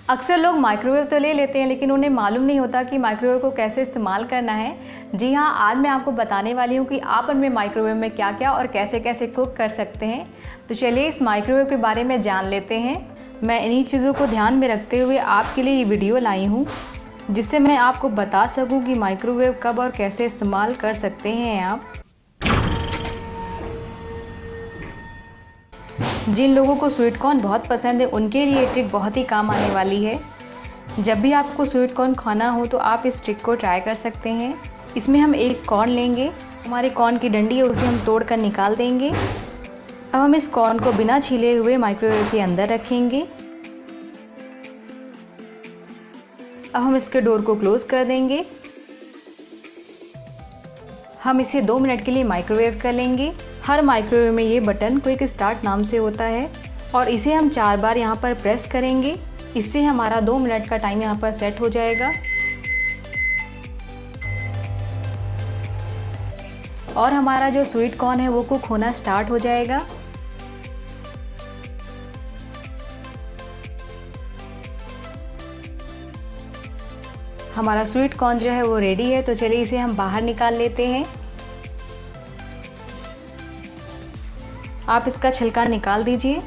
अक्सर लोग माइक्रोवेव तो ले लेते हैं लेकिन उन्हें मालूम नहीं होता कि माइक्रोवेव को कैसे इस्तेमाल करना है। जी हाँ, आज मैं आपको बताने वाली हूँ कि आप उनमें माइक्रोवेव में क्या क्या और कैसे कैसे कुक कर सकते हैं। तो चलिए इस माइक्रोवेव के बारे में जान लेते हैं। मैं इन्हीं चीज़ों को ध्यान में रखते हुए आपके लिए ये वीडियो लाई हूँ, जिससे मैं आपको बता सकूँ कि माइक्रोवेव कब और कैसे इस्तेमाल कर सकते हैं आप। जिन लोगों को स्वीट कॉर्न बहुत पसंद है उनके लिए ये ट्रिक बहुत ही काम आने वाली है। जब भी आपको स्वीट कॉर्न खाना हो तो आप इस ट्रिक को ट्राई कर सकते हैं। इसमें हम एक कॉर्न लेंगे, हमारे कॉर्न की डंडी है उसे हम तोड़ कर निकाल देंगे। अब हम इस कॉर्न को बिना छीले हुए माइक्रोवेव के अंदर रखेंगे। अब हम इसके डोर को क्लोज कर देंगे। हम इसे 2 मिनट के लिए माइक्रोवेव कर लेंगे। हर माइक्रोवेव में ये बटन क्विक स्टार्ट नाम से होता है और इसे हम 4 बार यहाँ पर प्रेस करेंगे। इससे हमारा 2 मिनट का टाइम यहाँ पर सेट हो जाएगा और हमारा जो स्वीट कॉर्न है वो कुक होना स्टार्ट हो जाएगा। हमारा स्वीट कॉर्न जो है वो रेडी है। तो चलिए इसे हम बाहर निकाल लेते हैं। आप इसका छिलका निकाल दीजिए।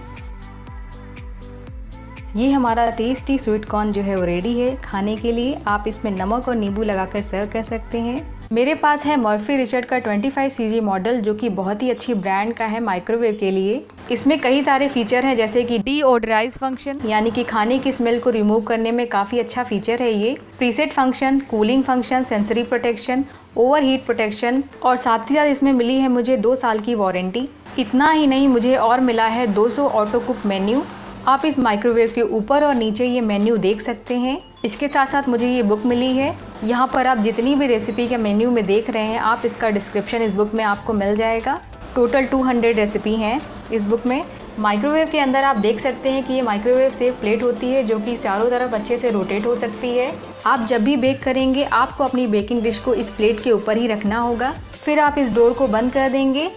ये हमारा टेस्टी स्वीट कॉर्न जो है वो रेडी है खाने के लिए। आप इसमें नमक और नींबू लगाकर सर्व कर सकते हैं। मेरे पास है मर्फी रिचर्ड का 25 सीजी मॉडल, जो कि बहुत ही अच्छी ब्रांड का है माइक्रोवेव के लिए। इसमें कई सारे फीचर हैं, जैसे कि डीओडराइज फंक्शन, यानी कि खाने की स्मेल को रिमूव करने में काफ़ी अच्छा फीचर है ये। Preset function, cooling function, sensory protection, overheat protection और साथ ही साथ इसमें मिली है मुझे 2 साल की वारंटी। इतना ही नहीं, मुझे और मिला है 200 ऑटो कुक मेन्यू। आप इस माइक्रोवेव के ऊपर और नीचे ये मेन्यू देख सकते हैं। इसके साथ साथ मुझे ये बुक मिली है। यहाँ पर आप जितनी भी रेसिपी के मेन्यू में देख रहे हैं, आप इसका डिस्क्रिप्शन इस बुक में आपको मिल जाएगा। टोटल 200 रेसिपी हैं इस बुक में। माइक्रोवेव के अंदर आप देख सकते हैं कि ये माइक्रोवेव सेफ प्लेट होती है, जो कि चारों तरफ अच्छे से रोटेट हो सकती है। आप जब भी बेक करेंगे आपको अपनी बेकिंग डिश को इस प्लेट के ऊपर ही रखना होगा। फिर आप इस डोर को बंद कर देंगे।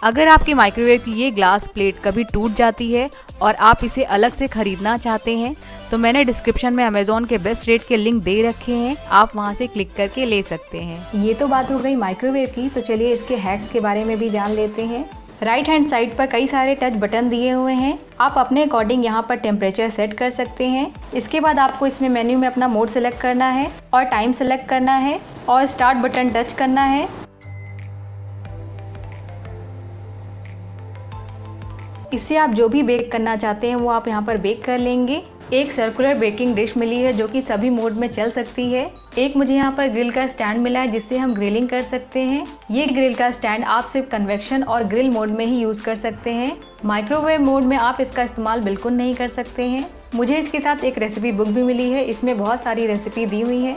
अगर आपकी माइक्रोवेव की ये ग्लास प्लेट कभी टूट जाती है और आप इसे अलग से खरीदना चाहते हैं तो मैंने डिस्क्रिप्शन में अमेज़ॉन के बेस्ट रेट के लिंक दे रखे हैं, आप वहां से क्लिक करके ले सकते हैं। ये तो बात हो गई माइक्रोवेव की। तो चलिए इसके हैक्स के बारे में भी जान लेते हैं। राइट हैंड साइड पर कई सारे टच बटन दिए हुए हैं। आप अपने अकॉर्डिंग यहाँ पर टेम्परेचर सेट कर सकते हैं। इसके बाद आपको इसमें मेन्यू में अपना मोड सेलेक्ट करना है और टाइम सेलेक्ट करना है और स्टार्ट बटन टच करना है। इससे आप जो भी बेक करना चाहते हैं वो आप यहाँ पर बेक कर लेंगे। एक सर्कुलर बेकिंग डिश मिली है जो कि सभी मोड में चल सकती है। एक मुझे यहाँ पर ग्रिल का स्टैंड मिला है जिससे हम ग्रिलिंग कर सकते हैं। ये ग्रिल का स्टैंड आप सिर्फ कन्वेक्शन और ग्रिल मोड में ही यूज़ कर सकते हैं। माइक्रोवेव मोड में आप इसका इस्तेमाल बिल्कुल नहीं कर सकते हैं। मुझे इसके साथ एक रेसिपी बुक भी मिली है, इसमें बहुत सारी रेसिपी दी हुई है।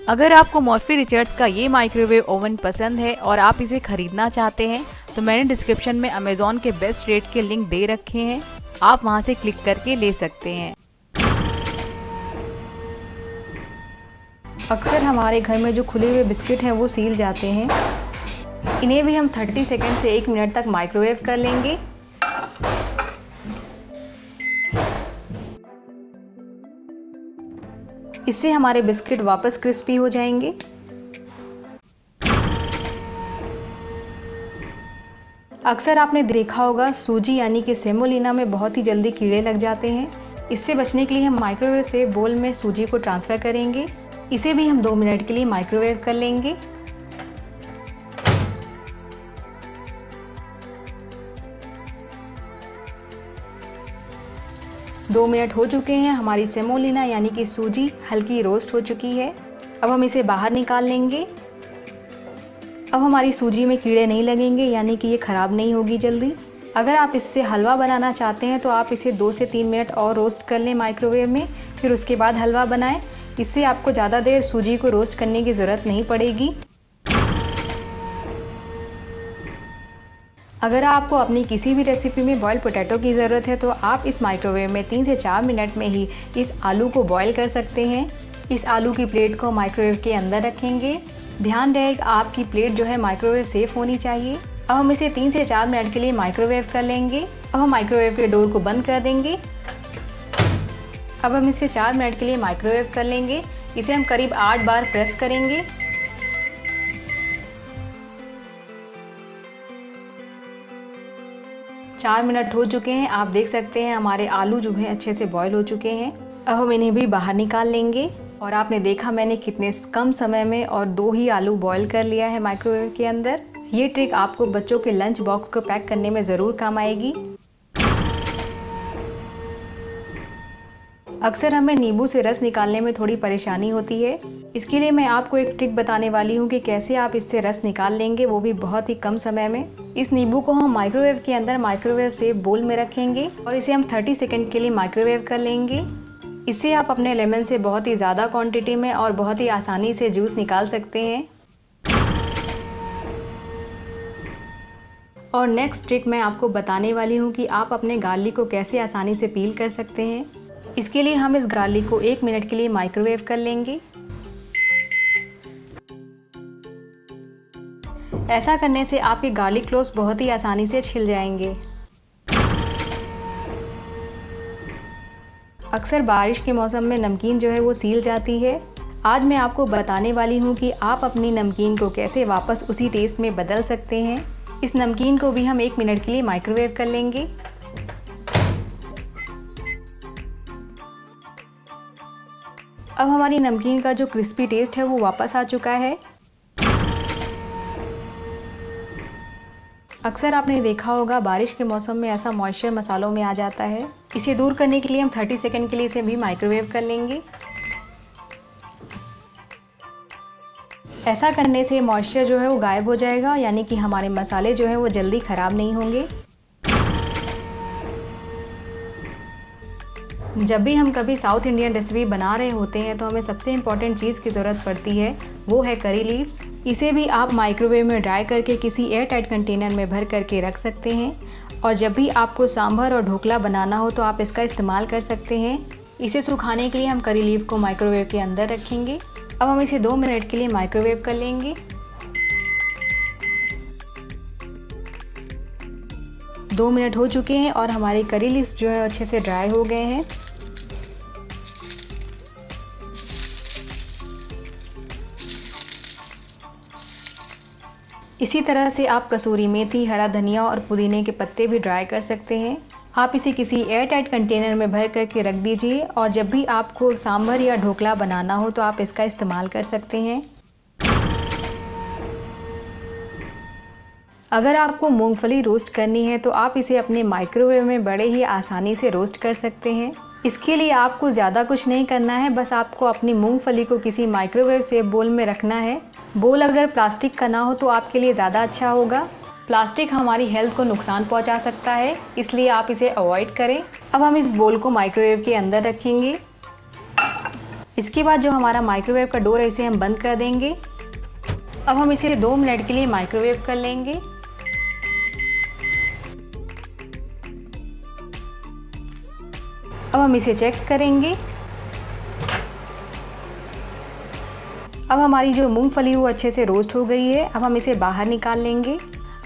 अगर आपको मर्फी रिचर्ड्स का ये माइक्रोवेव ओवन पसंद है और आप इसे खरीदना चाहते हैं तो मैंने डिस्क्रिप्शन में अमेज़ॉन के बेस्ट रेट के लिंक दे रखे हैं, आप वहां से क्लिक करके ले सकते हैं। अक्सर हमारे घर में जो खुले हुए बिस्किट हैं वो सील जाते हैं। इन्हें भी हम 30 सेकंड से 1 मिनट तक माइक्रोवेव कर लेंगे। इससे हमारे बिस्किट वापस क्रिस्पी हो जाएंगे। अक्सर आपने देखा होगा सूजी यानी कि सेमोलिना में बहुत ही जल्दी कीड़े लग जाते हैं। इससे बचने के लिए हम माइक्रोवेव से बोल में सूजी को ट्रांसफ़र करेंगे। इसे भी हम 2 मिनट के लिए माइक्रोवेव कर लेंगे। दो मिनट हो चुके हैं। हमारी सेमोलिना यानी कि सूजी हल्की रोस्ट हो चुकी है। अब हम इसे बाहर निकाल लेंगे। अब हमारी सूजी में कीड़े नहीं लगेंगे, यानी कि ये ख़राब नहीं होगी जल्दी। अगर आप इससे हलवा बनाना चाहते हैं तो आप इसे 2 से 3 मिनट और रोस्ट कर लें माइक्रोवेव में, फिर उसके बाद हलवा बनाएं। इससे आपको ज़्यादा देर सूजी को रोस्ट करने की ज़रूरत नहीं पड़ेगी। अगर आपको अपनी किसी भी रेसिपी में बॉयल पोटैटो की ज़रूरत है तो आप इस माइक्रोवेव में 3 से 4 मिनट में ही इस आलू को बॉयल कर सकते हैं। इस आलू की प्लेट को माइक्रोवेव के अंदर रखेंगे ध्यान रहे आपकी प्लेट जो है माइक्रोवेव सेफ होनी चाहिए। अब हम इसे 3 से 4 मिनट के लिए माइक्रोवेव कर लेंगे। अब हम माइक्रोवेव के डोर को बंद कर देंगे। अब हम इसे 4 मिनट के लिए माइक्रोवेव कर लेंगे। इसे हम करीब 8 बार प्रेस करेंगे। चार मिनट हो चुके हैं। आप देख सकते हैं हमारे आलू जो हैं अच्छे से बॉईल हो चुके हैं। अब हम इन्हें भी बाहर निकाल लेंगे। और आपने देखा मैंने कितने कम समय में और 2 ही आलू बॉईल कर लिया है माइक्रोवेव के अंदर। ये ट्रिक आपको बच्चों के लंच बॉक्स को पैक करने में ज़रूर काम आएगी। अक्सर हमें नींबू से रस निकालने में थोड़ी परेशानी होती है। इसके लिए मैं आपको एक ट्रिक बताने वाली हूँ कि कैसे आप इससे रस निकाल लेंगे, वो भी बहुत ही कम समय में। इस नींबू को हम माइक्रोवेव के अंदर माइक्रोवेव सेफ बोल में रखेंगे और इसे हम 30 सेकंड के लिए माइक्रोवेव कर लेंगे। इससे आप अपने लेमन से बहुत ही ज़्यादा क्वांटिटी में और बहुत ही आसानी से जूस निकाल सकते हैं। और नेक्स्ट ट्रिक मैं आपको बताने वाली हूँ कि आप अपने गार्लिक को कैसे आसानी से पील कर सकते हैं। इसके लिए हम इस गार्लिक को 1 मिनट के लिए माइक्रोवेव कर लेंगे। ऐसा करने से आपके गार्लिक क्लोव्स बहुत ही आसानी से छिल जाएंगे। अक्सर बारिश के मौसम में नमकीन जो है वो सील जाती है। आज मैं आपको बताने वाली हूँ कि आप अपनी नमकीन को कैसे वापस उसी टेस्ट में बदल सकते हैं। इस नमकीन को भी हम 1 मिनट के लिए माइक्रोवेव कर लेंगे। अब हमारी नमकीन का जो क्रिस्पी टेस्ट है वो वापस आ चुका है। अक्सर आपने देखा होगा बारिश के मौसम में ऐसा मॉइस्चर मसालों में आ जाता है। इसे दूर करने के लिए हम 30 सेकंड के लिए इसे भी माइक्रोवेव कर लेंगे। ऐसा करने से मॉइस्चर जो है वो गायब हो जाएगा, यानी कि हमारे मसाले जो है वो जल्दी ख़राब नहीं होंगे। जब भी हम कभी साउथ इंडियन रेसिपी बना रहे होते हैं तो हमें सबसे इम्पॉर्टेंट चीज़ की ज़रूरत पड़ती है, वो है करी लीव्स। इसे भी आप माइक्रोवेव में ड्राई करके किसी एयर टाइट कंटेनर में भर करके रख सकते हैं। और जब भी आपको सांभर और ढोकला बनाना हो तो आप इसका इस्तेमाल कर सकते हैं। इसे सुखाने के लिए हम करी लीव को माइक्रोवेव के अंदर रखेंगे। अब हम इसे 2 मिनट के लिए माइक्रोवेव कर लेंगे। 2 मिनट हो चुके हैं और हमारे करी लीव्स जो है अच्छे से ड्राई हो गए हैं। इसी तरह से आप कसूरी मेथी, हरा धनिया और पुदीने के पत्ते भी ड्राई कर सकते हैं। आप इसे किसी एयर टाइट कंटेनर में भर करके रख दीजिए और जब भी आपको सांभर या ढोकला बनाना हो तो आप इसका इस्तेमाल कर सकते हैं। अगर आपको मूंगफली रोस्ट करनी है तो आप इसे अपने माइक्रोवेव में बड़े ही आसानी से रोस्ट कर सकते हैं। इसके लिए आपको ज़्यादा कुछ नहीं करना है, बस आपको अपनी मूंगफली को किसी माइक्रोवेव सेफ बोल में रखना है। बोल अगर प्लास्टिक का ना हो तो आपके लिए ज़्यादा अच्छा होगा। प्लास्टिक हमारी हेल्थ को नुकसान पहुंचा सकता है, इसलिए आप इसे अवॉइड करें। अब हम इस बोल को माइक्रोवेव के अंदर रखेंगे। इसके बाद जो हमारा माइक्रोवेव का डोर है इसे हम बंद कर देंगे। अब हम इसे 2 मिनट के लिए माइक्रोवेव कर लेंगे। अब हम इसे चेक करेंगे। अब हमारी जो मूंगफली वो अच्छे से रोस्ट हो गई है। अब हम इसे बाहर निकाल लेंगे।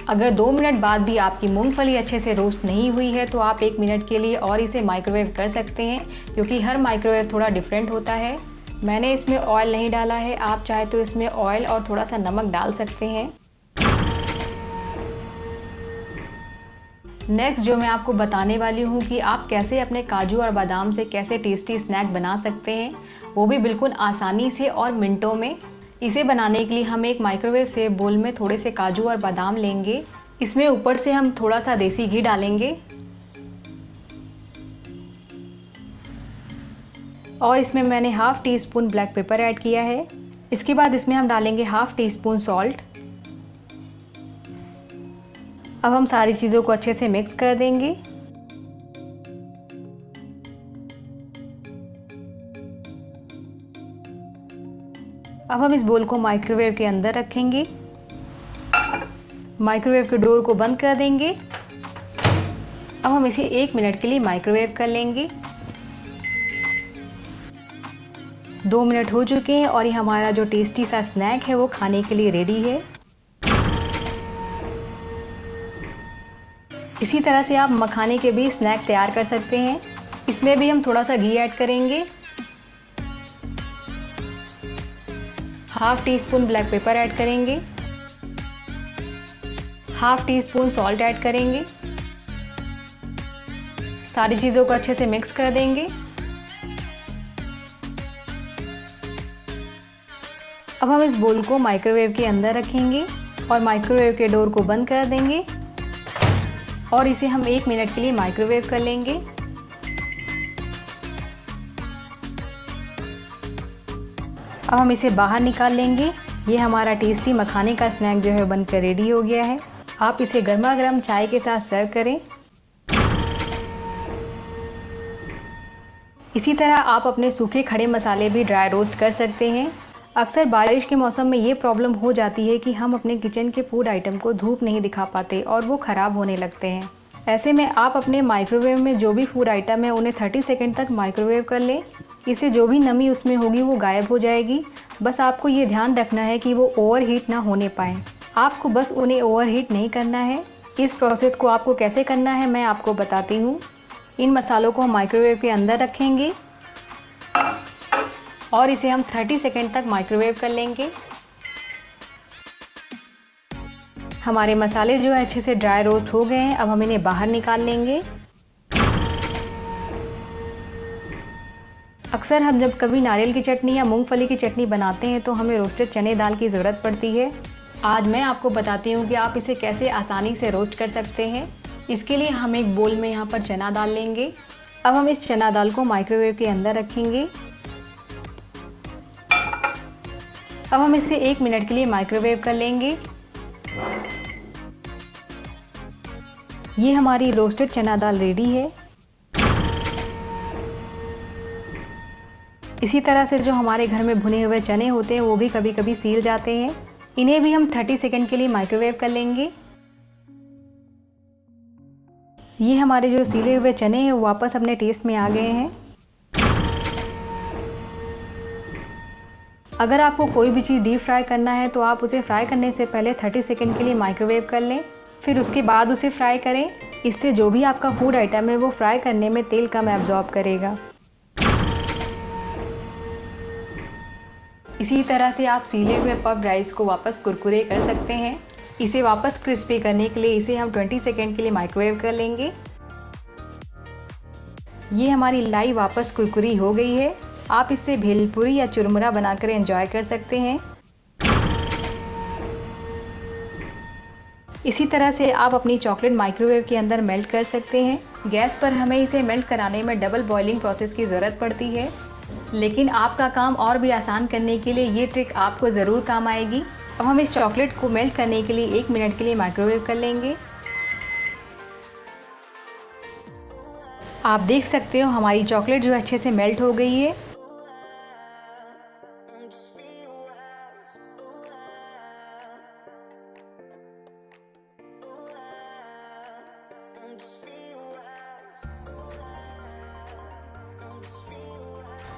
अगर 2 मिनट बाद भी आपकी मूंगफली अच्छे से रोस्ट नहीं हुई है तो आप 1 मिनट के लिए और इसे माइक्रोवेव कर सकते हैं, क्योंकि हर माइक्रोवेव थोड़ा डिफरेंट होता है। मैंने इसमें ऑयल नहीं डाला है, आप चाहे तो इसमें ऑयल और थोड़ा सा नमक डाल सकते हैं। नेक्स्ट जो मैं आपको बताने वाली हूँ कि आप कैसे अपने काजू और बादाम से कैसे टेस्टी स्नैक बना सकते हैं, वो भी बिल्कुल आसानी से और मिनटों में। इसे बनाने के लिए हम एक माइक्रोवेव सेफ बोल में थोड़े से काजू और बादाम लेंगे। इसमें ऊपर से हम थोड़ा सा देसी घी डालेंगे और इसमें मैंने half teaspoon black pepper add किया है। इसके बाद इसमें हम डालेंगे हाफ टी स्पून सॉल्ट। अब हम सारी चीज़ों को अच्छे से मिक्स कर देंगे। अब हम इस बोल को माइक्रोवेव के अंदर रखेंगे। माइक्रोवेव के डोर को बंद कर देंगे। अब हम इसे 1 मिनट के लिए माइक्रोवेव कर लेंगे। 2 मिनट हो चुके हैं और ये हमारा जो टेस्टी सा स्नैक है वो खाने के लिए रेडी है। इसी तरह से आप मखाने के भी स्नैक तैयार कर सकते हैं। इसमें भी हम थोड़ा सा घी ऐड करेंगे, half teaspoon black pepper add करेंगे, half teaspoon salt add करेंगे। सारी चीज़ों को अच्छे से मिक्स कर देंगे। अब हम इस बोल को माइक्रोवेव के अंदर रखेंगे और माइक्रोवेव के डोर को बंद कर देंगे और इसे हम 1 मिनट के लिए माइक्रोवेव कर लेंगे। अब हम इसे बाहर निकाल लेंगे। ये हमारा टेस्टी मखाने का स्नैक जो है बनकर रेडी हो गया है। आप इसे गर्मा गर्म चाय के साथ सर्व करें। इसी तरह आप अपने सूखे खड़े मसाले भी ड्राई रोस्ट कर सकते हैं। अक्सर बारिश के मौसम में ये प्रॉब्लम हो जाती है कि हम अपने किचन के फूड आइटम को धूप नहीं दिखा पाते और वो ख़राब होने लगते हैं। ऐसे में आप अपने माइक्रोवेव में जो भी फूड आइटम है उन्हें 30 सेकंड तक माइक्रोवेव कर लें। इससे जो भी नमी उसमें होगी वो गायब हो जाएगी। बस आपको ये ध्यान रखना है कि वो ओवरहीट ना होने पाए। आपको बस उन्हें ओवरहीट नहीं करना है। इस प्रोसेस को आपको कैसे करना है मैं आपको बताती हूँ। इन मसालों को हम माइक्रोवेव के अंदर रखेंगे और इसे हम 30 सेकंड तक माइक्रोवेव कर लेंगे। हमारे मसाले जो है अच्छे से ड्राई रोस्ट हो गए हैं। अब हम इन्हें बाहर निकाल लेंगे। अक्सर हम जब कभी नारियल की चटनी या मूंगफली की चटनी बनाते हैं तो हमें रोस्टेड चने दाल की ज़रूरत पड़ती है। आज मैं आपको बताती हूँ कि आप इसे कैसे आसानी से रोस्ट कर सकते हैं। इसके लिए हम एक बोल में यहाँ पर चना दाल लेंगे। अब हम इस चना दाल को माइक्रोवेव के अंदर रखेंगे। अब हम इसे 1 मिनट के लिए माइक्रोवेव कर लेंगे। ये हमारी रोस्टेड चना दाल रेडी है। इसी तरह से जो हमारे घर में भुने हुए चने होते हैं वो भी कभी कभी सील जाते हैं। इन्हें भी हम 30 सेकंड के लिए माइक्रोवेव कर लेंगे। ये हमारे जो सीले हुए चने हैं वो वापस अपने टेस्ट में आ गए हैं। अगर आपको कोई भी चीज़ डीप फ्राई करना है तो आप उसे फ्राई करने से पहले 30 सेकंड के लिए माइक्रोवेव कर लें, फिर उसके बाद उसे फ्राई करें। इससे जो भी आपका फूड आइटम है वो फ्राई करने में तेल कम एब्जॉर्ब करेगा। इसी तरह से आप सीले हुए पफ्ड राइस को वापस कुरकुरे कर सकते हैं। इसे वापस क्रिस्पी करने के लिए इसे हम 20 सेकंड के लिए माइक्रोवेव कर लेंगे। ये हमारी लाई वापस कुरकुरी हो गई है। आप इससे भेलपुरी या चुरमुरा बनाकर एंजॉय कर सकते हैं। इसी तरह से आप अपनी चॉकलेट माइक्रोवेव के अंदर मेल्ट कर सकते हैं। गैस पर हमें इसे मेल्ट कराने में डबल बॉइलिंग प्रोसेस की ज़रूरत पड़ती है, लेकिन आपका काम और भी आसान करने के लिए ये ट्रिक आपको ज़रूर काम आएगी। अब हम इस चॉकलेट को मेल्ट करने के लिए 1 मिनट के लिए माइक्रोवेव कर लेंगे। आप देख सकते हो हमारी चॉकलेट जो अच्छे से मेल्ट हो गई है।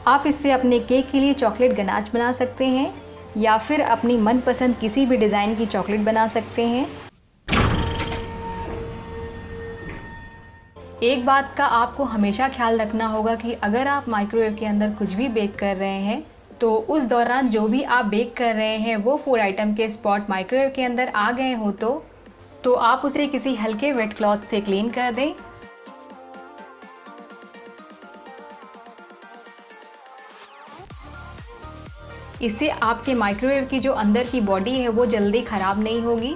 आप इससे अपने केक के लिए चॉकलेट गनाच बना सकते हैं या फिर अपनी मनपसंद किसी भी डिज़ाइन की चॉकलेट बना सकते हैं। एक बात का आपको हमेशा ख्याल रखना होगा कि अगर आप माइक्रोवेव के अंदर कुछ भी बेक कर रहे हैं तो उस दौरान जो भी आप बेक कर रहे हैं वो फूड आइटम के स्पॉट माइक्रोवेव के अंदर आ गए हो तो आप उसे किसी हल्के वेट क्लॉथ से क्लीन कर दें। इससे आपके माइक्रोवेव की जो अंदर की बॉडी है वो जल्दी ख़राब नहीं होगी।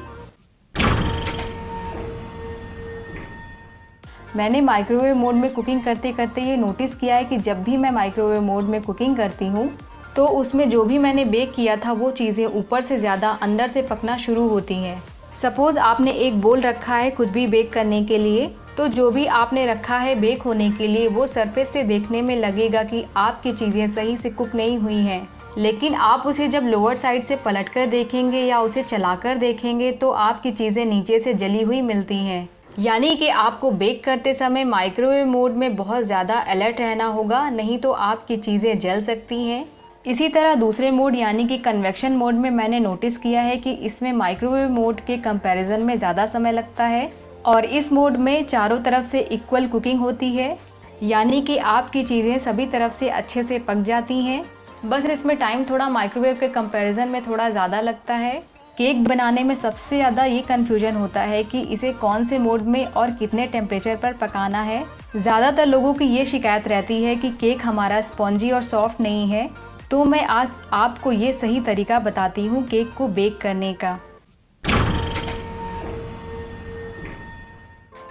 मैंने माइक्रोवेव मोड में कुकिंग करते करते ये नोटिस किया है कि जब भी मैं माइक्रोवेव मोड में कुकिंग करती हूँ तो उसमें जो भी मैंने बेक किया था वो चीज़ें ऊपर से ज़्यादा अंदर से पकना शुरू होती हैं। सपोज़ आपने एक बोल रखा है कुछ भी बेक करने के लिए, तो जो भी आपने रखा है बेक होने के लिए वो सरफेस से देखने में लगेगा कि आपकी चीज़ें सही से कुक नहीं हुई हैं, लेकिन आप उसे जब लोअर साइड से पलटकर देखेंगे या उसे चलाकर देखेंगे तो आपकी चीज़ें नीचे से जली हुई मिलती हैं। यानी कि आपको बेक करते समय माइक्रोवेव मोड में बहुत ज़्यादा अलर्ट रहना होगा, नहीं तो आपकी चीज़ें जल सकती हैं। इसी तरह दूसरे मोड यानी कि कन्वेक्शन मोड में मैंने नोटिस किया है कि इसमें माइक्रोवेव मोड के कंपैरिजन में ज़्यादा समय लगता है और इस मोड में चारों तरफ से इक्वल कुकिंग होती है, यानी कि आपकी चीज़ें सभी तरफ से अच्छे से पक जाती हैं। बस इसमें टाइम थोड़ा माइक्रोवेव के कंपैरिजन में थोड़ा ज़्यादा लगता है। केक बनाने में सबसे ज़्यादा ये कन्फ्यूजन होता है कि इसे कौन से मोड में और कितने टेम्परेचर पर पकाना है। ज़्यादातर लोगों की ये शिकायत रहती है कि केक हमारा स्पॉन्जी और सॉफ्ट नहीं है, तो मैं आज आपको ये सही तरीका बताती हूँ केक को बेक करने का।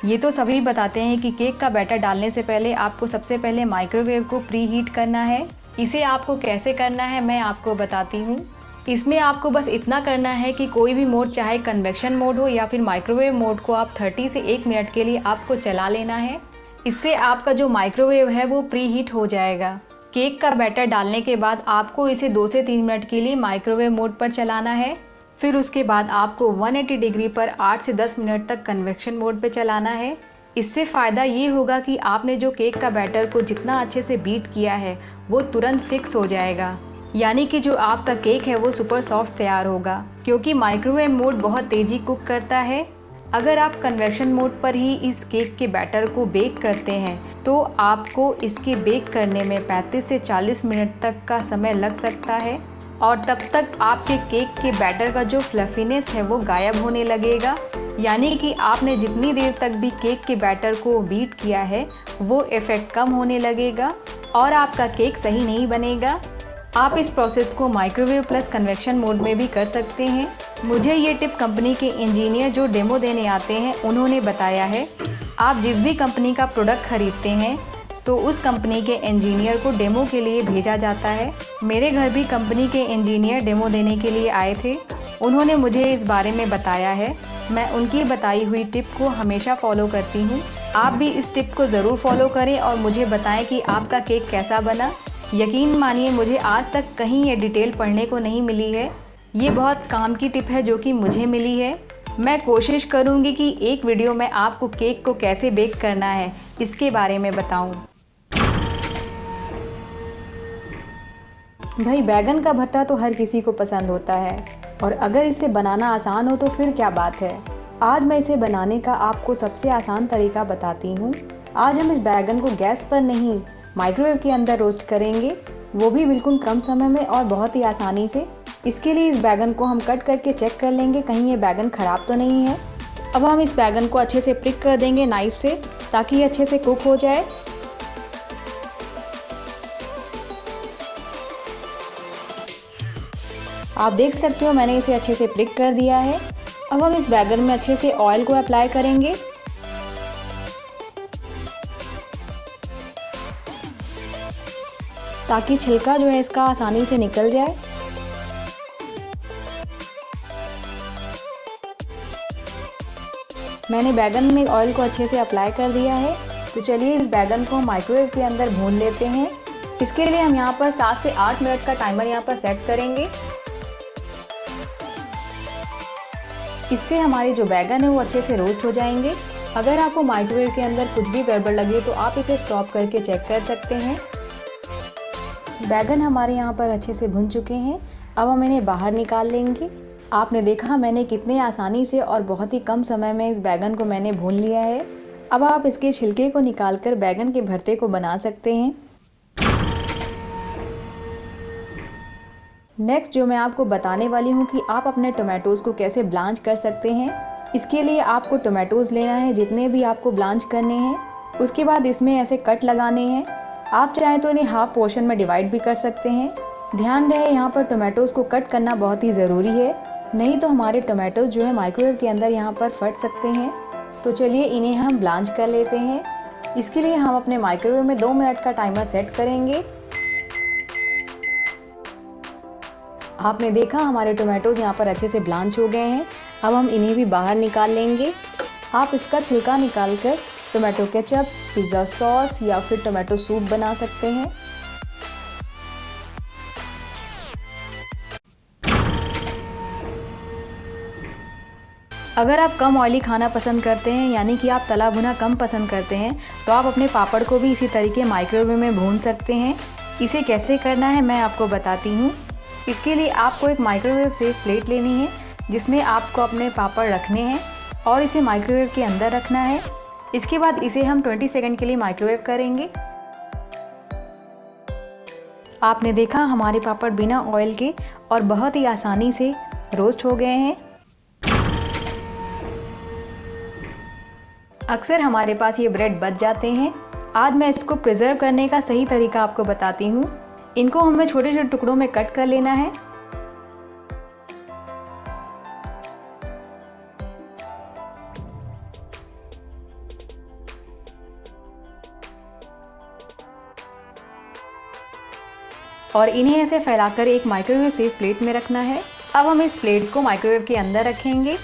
ये तो सभी बताते हैं कि केक का बैटर डालने से पहले आपको सबसे पहले माइक्रोवेव को प्री हीट करना है। इसे आपको कैसे करना है मैं आपको बताती हूँ। इसमें आपको बस इतना करना है कि कोई भी मोड, चाहे कन्वेक्शन मोड हो या फिर माइक्रोवेव मोड को, आप 30 से 1 मिनट के लिए आपको चला लेना है। इससे आपका जो माइक्रोवेव है वो प्री हीट हो जाएगा। केक का बैटर डालने के बाद आपको इसे 2 से 3 मिनट के लिए माइक्रोवेव मोड पर चलाना है। फिर उसके बाद आपको 180 डिग्री पर 8 से 10 मिनट तक कन्वेक्शन मोड पे चलाना है। इससे फ़ायदा ये होगा कि आपने जो केक का बैटर को जितना अच्छे से बीट किया है वो तुरंत फिक्स हो जाएगा, यानी कि जो आपका केक है वो सुपर सॉफ्ट तैयार होगा, क्योंकि माइक्रोवेव मोड बहुत तेज़ी कुक करता है। अगर आप कन्वेक्शन मोड पर ही इस केक के बैटर को बेक करते हैं तो आपको इसके बेक करने में 35 से 40 मिनट तक का समय लग सकता है और तब तक आपके केक के बैटर का जो फ्लफीनेस है वो गायब होने लगेगा, यानी कि आपने जितनी देर तक भी केक के बैटर को बीट किया है वो इफ़ेक्ट कम होने लगेगा और आपका केक सही नहीं बनेगा। आप इस प्रोसेस को माइक्रोवेव प्लस कन्वेक्शन मोड में भी कर सकते हैं। मुझे ये टिप कंपनी के इंजीनियर जो डेमो देने आते हैं उन्होंने बताया है। आप जिस भी कंपनी का प्रोडक्ट खरीदते हैं तो उस कंपनी के इंजीनियर को डेमो के लिए भेजा जाता है। मेरे घर भी कंपनी के इंजीनियर डेमो देने के लिए आए थे। उन्होंने मुझे इस बारे में बताया है। मैं उनकी बताई हुई टिप को हमेशा फॉलो करती हूँ। आप भी इस टिप को ज़रूर फॉलो करें और मुझे बताएं कि आपका केक कैसा बना। यकीन मानिए मुझे आज तक कहीं ये डिटेल पढ़ने को नहीं मिली है। ये बहुत काम की टिप है जो कि मुझे मिली है। मैं कोशिश करूँगी कि एक वीडियो में आपको केक को कैसे बेक करना है इसके बारे में बताऊँ। भाई बैगन का भरता तो हर किसी को पसंद होता है और अगर इसे बनाना आसान हो तो फिर क्या बात है। आज मैं इसे बनाने का आपको सबसे आसान तरीका बताती हूँ। आज हम इस बैगन को गैस पर नहीं माइक्रोवेव के अंदर रोस्ट करेंगे, वो भी बिल्कुल कम समय में और बहुत ही आसानी से। इसके लिए इस बैगन को हम कट करके चेक कर लेंगे कहीं ये बैगन ख़राब तो नहीं है। अब हम इस बैगन को अच्छे से प्रिक कर देंगे नाइफ से ताकि ये अच्छे से कुक हो जाए। आप देख सकते हो मैंने इसे अच्छे से प्रिक कर दिया है। अब हम इस बैगन में अच्छे से ऑयल को अप्लाई करेंगे। ताकि छिलका जो है इसका आसानी से निकल जाए। मैंने बैगन में ऑयल को अच्छे से अप्लाई कर दिया है। तो चलिए इस बैगन को माइक्रोवेव के अंदर भून लेते हैं। इसके लिए हम यहाँ पर 7 से 8 मिनट का टाइमर यहाँ पर सेट करेंगे। इससे हमारे जो बैगन है वो अच्छे से रोस्ट हो जाएंगे। अगर आपको माइक्रोवेव के अंदर कुछ भी गड़बड़ लगे तो आप इसे स्टॉप करके चेक कर सकते हैं। बैगन हमारे यहाँ पर अच्छे से भुन चुके हैं। अब हम इन्हें बाहर निकाल लेंगे। आपने देखा मैंने कितने आसानी से और बहुत ही कम समय में इस बैगन को मैंने भून लिया है। अब आप इसके छिलके को निकालकर बैगन के भरते को बना सकते हैं। नेक्स्ट जो मैं आपको बताने वाली हूँ कि आप अपने टोमेटोज़ को कैसे ब्लांच कर सकते हैं। इसके लिए आपको टोमेटोज़ लेना है जितने भी आपको ब्लांच करने हैं। उसके बाद इसमें ऐसे कट लगाने हैं। आप चाहें तो इन्हें हाफ पोर्शन में डिवाइड भी कर सकते हैं। ध्यान रहे यहाँ पर टोमेटोज़ को कट करना बहुत ही ज़रूरी है, नहीं तो हमारे टोमेटोज़ जो है माइक्रोवेव के अंदर यहाँ पर फट सकते हैं। तो चलिए इन्हें हम ब्लांच कर लेते हैं। इसके लिए हम अपने माइक्रोवेव में 2 मिनट का टाइमर सेट करेंगे। आपने देखा हमारे टोमेटोज़ यहाँ पर अच्छे से ब्लांच हो गए हैं। अब हम इन्हें भी बाहर निकाल लेंगे। आप इसका छिलका निकाल कर टोमेटो केचप, पिज़्ज़ा सॉस या फिर टोमेटो सूप बना सकते हैं। अगर आप कम ऑयली खाना पसंद करते हैं, यानी कि आप तला भुना कम पसंद करते हैं, तो आप अपने पापड़ को भी इसी तरीके माइक्रोवेव में भून सकते हैं। इसे कैसे करना है मैं आपको बताती हूँ। इसके लिए आपको एक माइक्रोवेव सेफ प्लेट लेनी है जिसमें आपको अपने पापड़ रखने हैं और इसे माइक्रोवेव के अंदर रखना है। इसके बाद इसे हम 20 सेकंड के लिए माइक्रोवेव करेंगे। आपने देखा हमारे पापड़ बिना ऑयल के और बहुत ही आसानी से रोस्ट हो गए हैं। अक्सर हमारे पास ये ब्रेड बच जाते हैं। आज मैं इसको प्रिजर्व करने का सही तरीका आपको बताती हूँ। इनको हमें छोटे छोटे टुकड़ों में कट कर लेना है। और इन्हें ऐसे फैलाकर एक माइक्रोवेव सेफ प्लेट में रखना है। अब हम इस प्लेट को माइक्रोवेव के अंदर रखेंगे।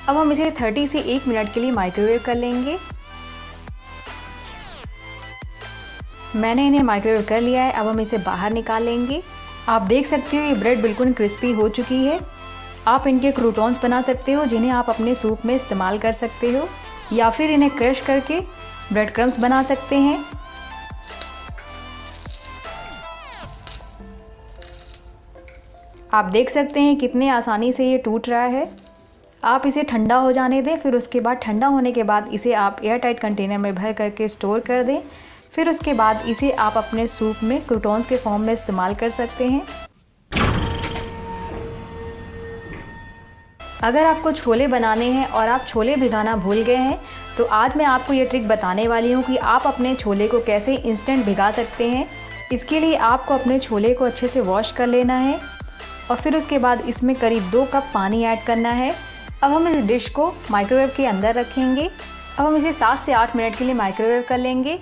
अब हम इसे 30 से 1 मिनट के लिए माइक्रोवेव कर लेंगे। मैंने इन्हें माइक्रोवेव कर लिया है। अब हम इसे बाहर निकालेंगे। आप देख सकते हो ये ब्रेड बिल्कुल क्रिस्पी हो चुकी है। आप इनके क्रूटॉन्स बना सकते हो जिन्हें आप अपने सूप में इस्तेमाल कर सकते हो, या फिर इन्हें क्रश करके ब्रेड क्रम्स बना सकते हैं। आप देख सकते हैं कितने आसानी से ये टूट रहा है। आप इसे ठंडा हो जाने दें, फिर उसके बाद ठंडा होने के बाद इसे आप एयर टाइट कंटेनर में भर करके स्टोर कर दें। फिर उसके बाद इसे आप अपने सूप में क्रूटॉन्स के फॉर्म में इस्तेमाल कर सकते हैं। अगर आपको छोले बनाने हैं और आप छोले भिगाना भूल गए हैं तो आज मैं आपको ये ट्रिक बताने वाली हूँ कि आप अपने छोले को कैसे इंस्टेंट भिगा सकते हैं। इसके लिए आपको अपने छोले को अच्छे से वॉश कर लेना है और फिर उसके बाद इसमें करीब 2 कप पानी ऐड करना है। अब हम इस डिश को माइक्रोवेव के अंदर रखेंगे। अब हम इसे 7 से 8 मिनट के लिए माइक्रोवेव कर लेंगे।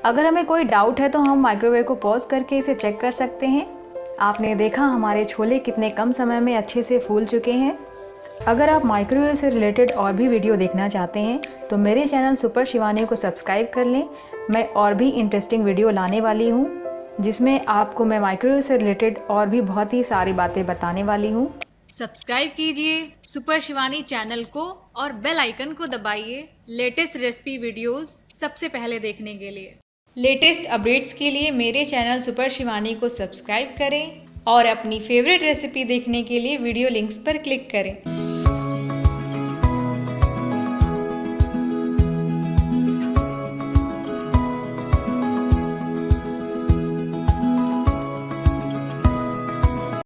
अगर हमें कोई डाउट है तो हम माइक्रोवेव को पॉज करके इसे चेक कर सकते हैं। आपने देखा हमारे छोले कितने कम समय में अच्छे से फूल चुके हैं। अगर आप माइक्रोवेव से रिलेटेड और भी वीडियो देखना चाहते हैं तो मेरे चैनल सुपर शिवानी को सब्सक्राइब कर लें। मैं और भी इंटरेस्टिंग वीडियो लाने वाली हूँ जिसमें आपको मैं माइक्रोवेव से रिलेटेड और भी बहुत ही सारी बातें बताने वाली हूँ। सब्सक्राइब कीजिए सुपर शिवानी चैनल को और बेल आइकन को दबाइए लेटेस्ट रेसिपी वीडियोस सबसे पहले देखने के लिए। लेटेस्ट अपडेट्स के लिए मेरे चैनल सुपर शिवानी को सब्सक्राइब करें और अपनी फेवरेट रेसिपी देखने के लिए वीडियो लिंक्स पर क्लिक करें।